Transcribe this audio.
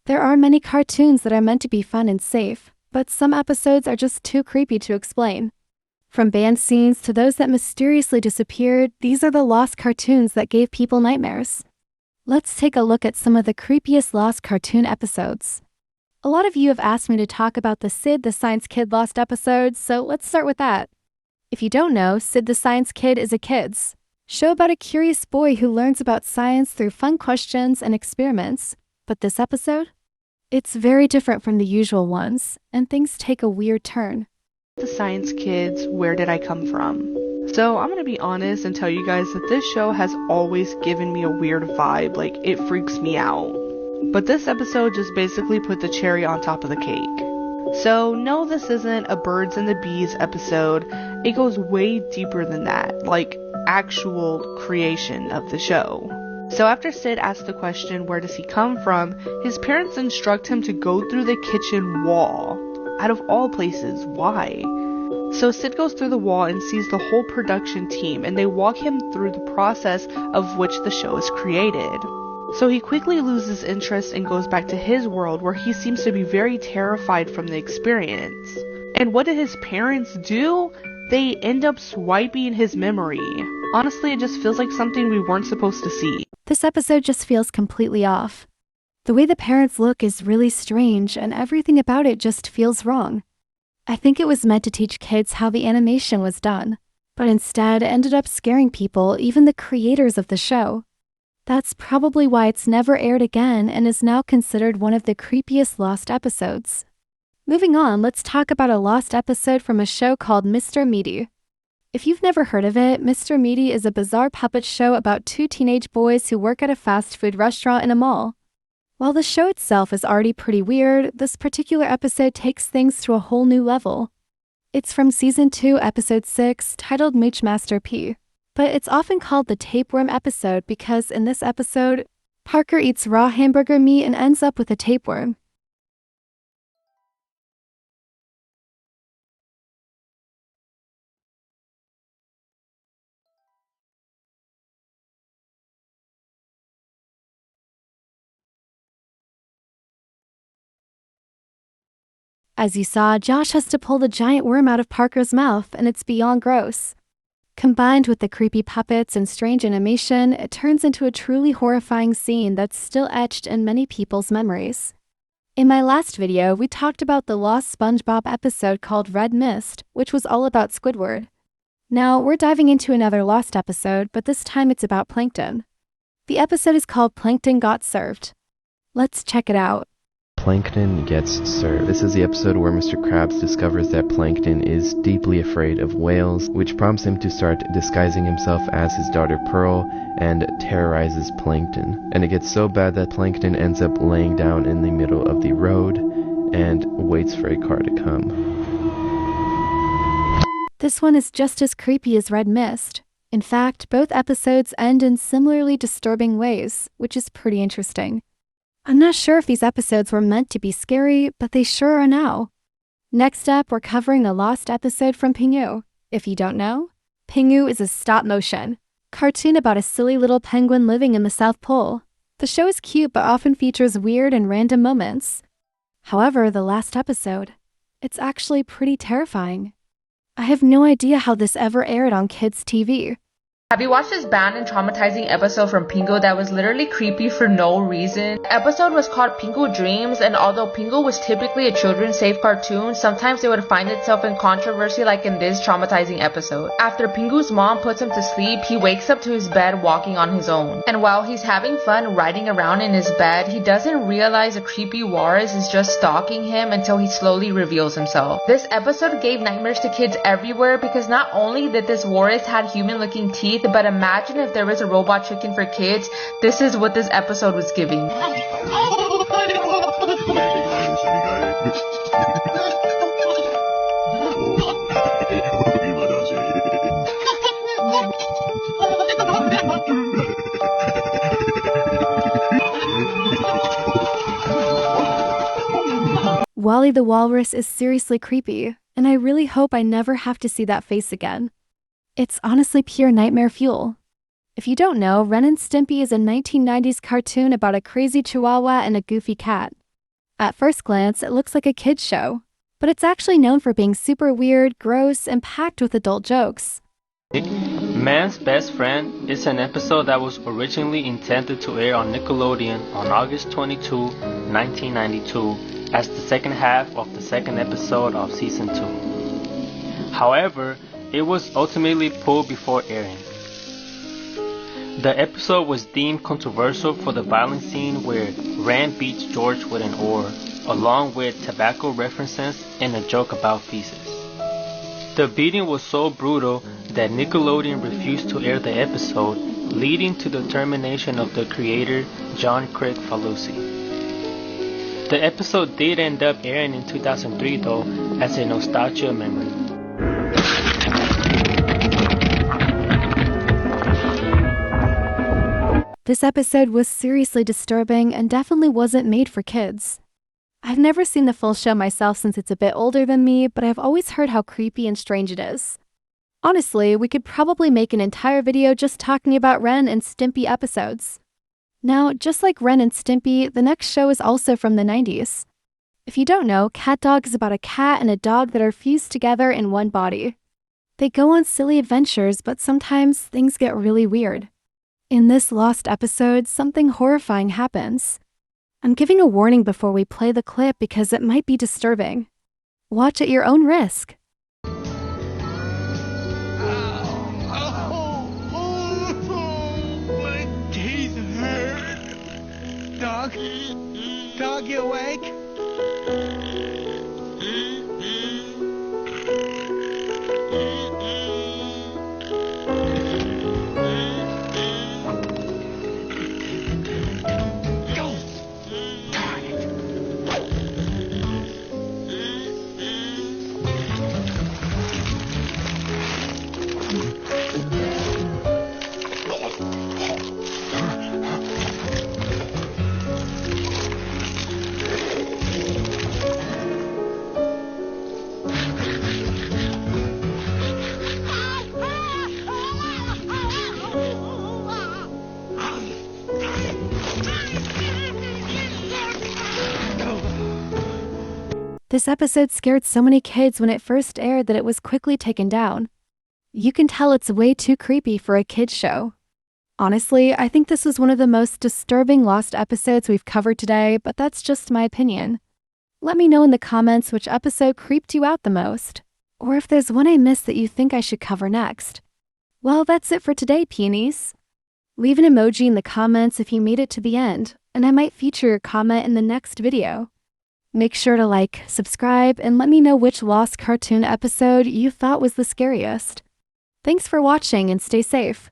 There are many cartoons that are meant to be fun and safe, but some episodes are just too creepy to explain. From banned scenes to those that mysteriously disappeared, these are the lost cartoons that gave people nightmares. Let's take a look at some of the creepiest lost cartoon episodes. A lot of you have asked me to talk about the Sid the Science Kid lost episodes, so let's start with that. If you don't know, Sid the Science Kid is a kids' show about a curious boy who learns about science through fun questions and experiments. But this episode? It's very different from the usual ones, and things take a weird turn. The Science Kids, where did I come from? So I'm gonna be honest and tell you guys that this show has always given me a weird vibe, like it freaks me out. But this episode just basically put the cherry on top of the cake. So no, this isn't a birds and the bees episode. It goes way deeper than that, like actual creation of the show. So after Sid asks the question, where does he come from, his parents instruct him to go through the kitchen wall. Out of all places, why? So Sid goes through the wall and sees the whole production team, and they walk him through the process of which the show is created. So he quickly loses interest and goes back to his world, where he seems to be very terrified from the experience. And what did his parents do? They end up swiping his memory. Honestly, it just feels like something we weren't supposed to see. This episode just feels completely off. The way the parents look is really strange, and everything about it just feels wrong. I think it was meant to teach kids how the animation was done, but instead ended up scaring people, even the creators of the show. That's probably why it's never aired again and is now considered one of the creepiest lost episodes. Moving on, let's talk about a lost episode from a show called 𝗀𝘂𝗀𝗀𝗶𝗃. If you've never heard of it, 𝗀𝘂𝗀𝗀𝗃 is a bizarre puppet show about two teenage boys who work at a fast food restaurant in a mall. While the show itself is already pretty weird, this particular episode takes things to a whole new level. It's from Season 2, Episode 6, titled 𝗀𝘂𝗀𝗀𝗃. But it's often called the tapeworm episode because in this episode, Parker eats raw hamburger meat and ends up with a tapeworm. As you saw, Josh has to pull the giant worm out of Parker's mouth, and it's beyond gross. Combined with the creepy puppets and strange animation, it turns into a truly horrifying scene that's still etched in many people's memories. In my last video, we talked about the lost SpongeBob episode called Red Mist, which was all about Squidward. Now, we're diving into another lost episode, but this time it's about plankton. The episode is called Plankton Got Served. Let's check it out. Plankton Gets Served. This is the episode where Mr. Krabs discovers that Plankton is deeply afraid of whales, which prompts him to start disguising himself as his daughter Pearl and terrorizes Plankton. And it gets so bad that Plankton ends up laying down in the middle of the road and waits for a car to come. This one is just as creepy as Red Mist. In fact, both episodes end in similarly disturbing ways, which is pretty interesting. I'm not sure if these episodes were meant to be scary, but they sure are now. Next up, we're covering the lost episode from Pingu. If you don't know, Pingu is a stop-motion cartoon about a silly little penguin living in the South Pole. The show is cute but often features weird and random moments. However, the last episode, it's actually pretty terrifying. I have no idea how this ever aired on kids' TV. Have you watched this banned and traumatizing episode from Pingu that was literally creepy for no reason? The episode was called Pingu Dreams, and although Pingu was typically a children's safe cartoon, sometimes it would find itself in controversy like in this traumatizing episode. After Pingu's mom puts him to sleep, he wakes up to his bed walking on his own. And while he's having fun riding around in his bed, he doesn't realize a creepy walrus is just stalking him until he slowly reveals himself. This episode gave nightmares to kids everywhere because not only did this walrus have human-looking teeth, but imagine if there was a robot chicken for kids. This is what this episode was giving. Wally the Walrus is seriously creepy, and I really hope I never have to see that face again. It's honestly pure nightmare fuel. If you don't know, Ren and Stimpy is a 1990s cartoon about a crazy chihuahua and a goofy cat. At first glance, it looks like a kid's show, but it's actually known for being super weird, gross, and packed with adult jokes. Man's Best Friend is an episode that was originally intended to air on Nickelodeon on August 22, 1992, as the second half of the second episode of Season 2. However, it was ultimately pulled before airing. The episode was deemed controversial for the violent scene where Ren beats George with an oar, along with tobacco references and a joke about feces. The beating was so brutal that Nickelodeon refused to air the episode, leading to the termination of the creator, 𝘀𝘂𝗯𝘀𝗰𝗿𝗲. The episode did end up airing in 2003 though, as a nostalgia memory. This episode was seriously disturbing and definitely wasn't made for kids. I've never seen the full show myself since it's a bit older than me, but I've always heard how creepy and strange it is. Honestly, we could probably make an entire video just talking about Ren and Stimpy episodes. Now, just like Ren and Stimpy, the next show is also from the 90s. If you don't know, CatDog is about a cat and a dog that are fused together in one body. They go on silly adventures, but sometimes things get really weird. In this lost episode, something horrifying happens. I'm giving a warning before we play the clip because it might be disturbing. Watch at your own risk. My teeth hurt. Dog, you awake? This episode scared so many kids when it first aired that it was quickly taken down. You can tell it's way too creepy for a kids show. Honestly, I think this was one of the most disturbing lost episodes we've covered today, but that's just my opinion. Let me know in the comments which episode creeped you out the most, or if there's one I missed that you think I should cover next. Well, that's it for today, peonies. Leave an emoji in the comments if you made it to the end, and I might feature your comment in the next video. Make sure to like, subscribe, and let me know which lost cartoon episode you thought was the scariest. Thanks for watching and stay safe.